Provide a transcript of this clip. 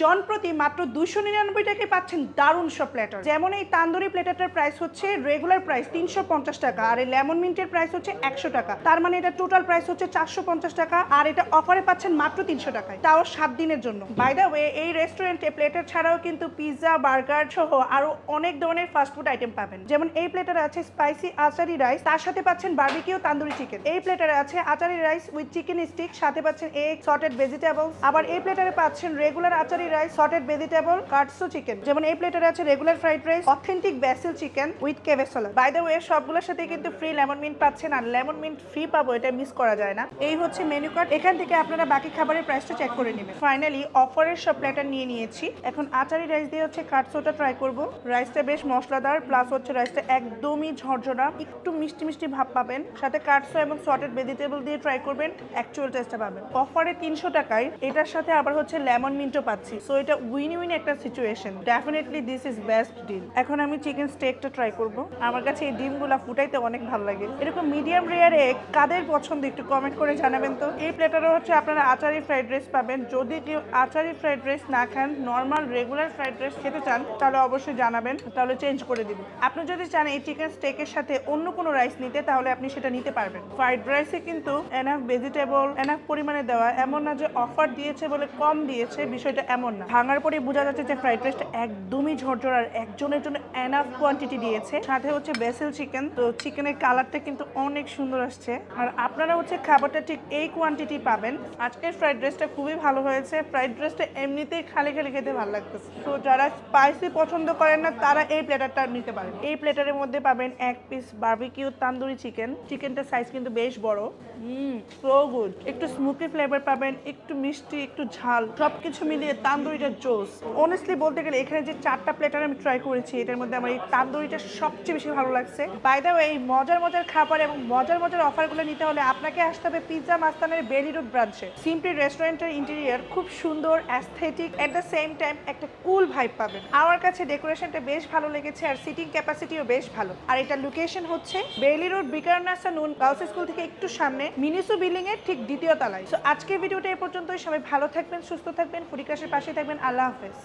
জনপ্রতি মাত্র 299 টাকায় পাচ্ছেন দারুণ সব প্ল্যাটার। যেমন এই তান্দুরি প্ল্যাটারটার প্রাইস হচ্ছে রেগুলার প্রাইস 350 টাকা, আর এই লেমন মিন্টের প্রাইস হচ্ছে 100 টাকা। তার মানে এটা টোটাল প্রাইস হচ্ছে 450 টাকা, আর এটা অফারে পাচ্ছেন মাত্র 300 টাকায়, তাও 7 দিনের জন্য। বাই দ্য ওয়ে, এই রেস্টুরেন্টে প্লেটার ছাড়াও কিন্তু পিৎজা, বার্গার সহ আরো অনেক ধরনের ফাস্ট ফুড আইটেম পাবেন। যেমন এই প্লেটারে আছে স্পাইসি আচারি রাইস, তার সাথে পাচ্ছেন বারবিকিউ তান্দুরি চিকেন। এই প্লেটারে আছে achari rice with chicken stick, সাথে পাচ্ছেন এগ, সটেড ভেজিটেবলস। আবার এই প্লেটারে পাচ্ছেন regular achari rice, sauteed vegetable, katsu chicken. যেমন এই প্লেটারে আছে regular fried rice, authentic basil chicken with cabbage salad. By the way, সবগুলোর সাথে কিন্তু ফ্রি লেমন মিন্ট পাচ্ছেন, আর লেমন মিন্ট ফ্রি পাবো এটা মিস করা যায় না। এই হচ্ছে মেনু কার্ড, এখান থেকে আপনারা বাকি খাবারের প্রাইসটা চেক করে নেবেন। ফাইনালি অফারের সব প্ল্যাটার নিয়ে নিয়েছি। এখন আচারি রাইস দিয়ে হচ্ছে কাটসুটা ট্রাই করব। রাইসটা বেশ মশলাদার, প্লাস হচ্ছে রাইসটা একদমই ঝরঝরা, একটু মিষ্টি মিষ্টি ভাব পাবেন। সাথে কাটসু এবং সটেড ভেজিটেবল দিয়ে ট্রাই করবেন, অ্যাকচুয়াল টেস্টটা পাবেন। অফারে 300 টাকায় এটার সাথে আবার হচ্ছে লেমন মিন্টও পাচ্ছি, সো এটা উইন উইন একটা situation. Definitely this is best deal. এখন আমি চিকেন স্টেকটা ট্রাই করব। আমার কাছে এই ডিমগুলা ফুটাইতে অনেক ভালো লাগে। এরকম মিডিয়াম রেয়ারে কাদের পছন্দ একটু কমেন্ট করে জানাবেন তো। এই প্লেটারও হচ্ছে আপনারা আচারি ফ্রাইড রাইস পাবেন। যদি কেউ আচারি ফ্রাইড রাইস না খান, নর্মাল রেগুলার ফ্রাইড রাইস খেতে চান, তাহলে অবশ্যই জানাবেন, তাহলে চেঞ্জ করে দিব। আপনি যদি চান এই চিকেন স্টেকের সাথে অন্য কোনো রাইস নিতে, তাহলে আপনি সেটা নিতে পারবেন। ফ্রাইড রাইসে কিন্তু এনাফ ভেজিটেবল, এনাফ পরিমাণে দেওয়া, এমন না যে অফার দিয়েছে বলে কম দিয়েছে, বিষয়টা এমন না। ভাঙার পরে বোঝা যাচ্ছে যে ফ্রাইড রাইসটা একদমই ঝরঝর, আর একজনের জন্য এনাফ কোয়ান্টিটি দিয়েছে। সাথে হচ্ছে বেসিল চিকেন, তো চিকেনের কালারটা কিন্তু অনেক সুন্দর আসছে। আর আপনারা হচ্ছে খাবারটা ঠিক এই কোয়ান্টিটি পাবেন। আজকের ফ্রাইড রাইসটা খুবই ভালো হয়েছে। ফ্রাইড রাইসটা এমনিতেই খালি খালি খেতে ভালো লাগতেছে। তো যারা স্পাইসি পছন্দ করেন না, তারা এই প্লেটারটা নিতে পারেন। এই প্লেটারের মধ্যে পাবেন এক পিস বারবিকিউ তান্দুরি চিকেন। চিকেনটার সাইজ কিন্তু বেশ বড়। So good. একটু স্মোকি ফ্লেভার পাবেন, একটু মিষ্টি, একটু ঝাল, সবকিছু মিলিয়ে তান্দুরিটা জোস। অনেস্টলি বলতে গেলে এখানে যে 4টা প্লেটার আমি ট্রাই করেছি, এটার মধ্যে আমার এই তান্দুরিটা সবচেয়ে বেশি ভালো লাগছে। বাই দ্য ওয়ে, এই মজার মজার খাবার এবং মজার মজার অফারগুলো নিতে হলে আপনাকে আসতে হবে পিৎজা মাস্তানের বেলি রোড ব্রাঞ্চে। সিম্পলি রেস্টুরেন্টের ইন্টেরিয়র খুব সুন্দর, aesthetic, at the same time একটা কুল ভাইব পাবেন। আমার কাছে ডেকোরেশনটা বেশ ভালো লেগেছে, আর সিটিং ক্যাপাসিটিও বেশ ভালো। আর এটা লোকেশন হচ্ছে বেলি রোড বিকারনাসা নুন গার্লস স্কুল থেকে একটু সামনে, মিনিসু বিল্ডিং এর ঠিক দ্বিতীয় তলায়। সো আজকের ভিডিওটা এই পর্যন্তই। সবাই ভালো থাকবেন, সুস্থ থাকবেন, ফুডিকাশের পাশে থাকবেন। আল্লাহ হাফেজ।